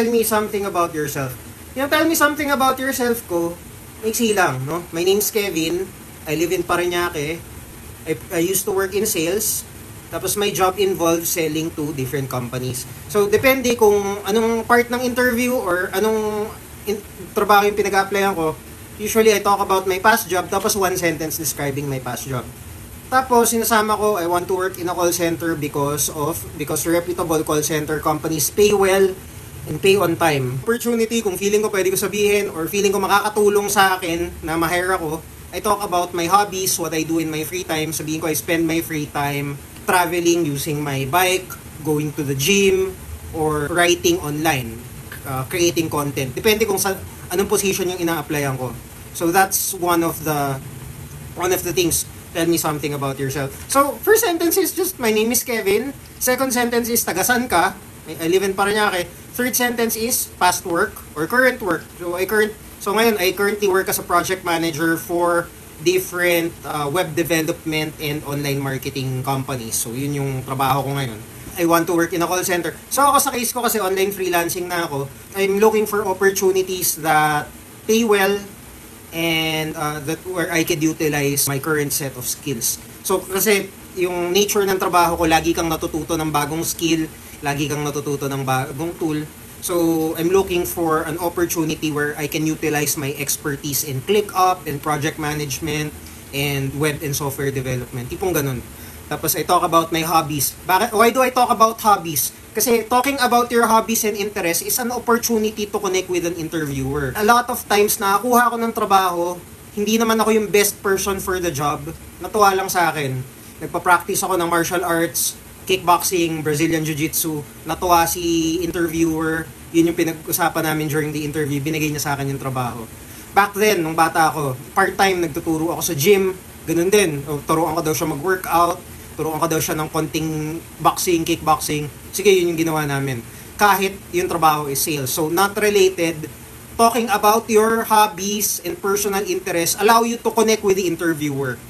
tell me something about yourself. Yung tell me something about yourself ko, maiksi lang, no? My name's Kevin. I live in Parañaque. I used to work in sales. Tapos my job involves selling to different companies. So, depende kung anong part ng interview or anong trabaho yung pinag-applyan ko. Usually, I talk about my past job, tapos one sentence describing my past job. Tapos, sinasama ko, I want to work in a call center because reputable call center companies pay well and pay on time. Opportunity, kung feeling ko pwede ko sabihin or feeling ko makakatulong sa akin na ma-hire ako, I talk about my hobbies, what I do in my free time. Sabihin ko, I spend my free time traveling using my bike, going to the gym, or writing online, creating content. Depende kung sa anong position yung ina-applyan ko. So that's one of the things. Tell me something about yourself. So first sentence is just my name is Kevin. Second sentence is tagasan ka. I live in Parañaque. Third sentence is past work or current work. So ngayon I currently work as a project manager for different web development and online marketing companies. So yun yung trabaho ko ngayon. I want to work in a call center. So ako sa case ko kasi online freelancing na ako, I'm looking for opportunities that pay well and that where I could utilize my current set of skills. So kasi yung nature ng trabaho ko, lagi kang natututo ng bagong skill, lagi kang natututo ng bagong tool. So, I'm looking for an opportunity where I can utilize my expertise in ClickUp and project management and web and software development. Tipong ganun. Tapos, I talk about my hobbies. Why do I talk about hobbies? Kasi talking about your hobbies and interests is an opportunity to connect with an interviewer. A lot of times, nakakuha ako ng trabaho, hindi naman ako yung best person for the job. Natuwa lang sa akin. Nagpa-practice ako ng martial arts, kickboxing, Brazilian Jiu-Jitsu. Natuwa si interviewer. Yun yung pinag-usapan namin during the interview. Binigay niya sa akin yung trabaho. Back then, nung bata ako, part-time nagtuturo ako sa gym. Ganun din. Turuan ko daw siya mag-workout. Turuan ko daw siya ng konting boxing, kickboxing. Sige, yun yung ginawa namin. Kahit yung trabaho is sales. So, not related. Talking about your hobbies and personal interests allow you to connect with the interviewer.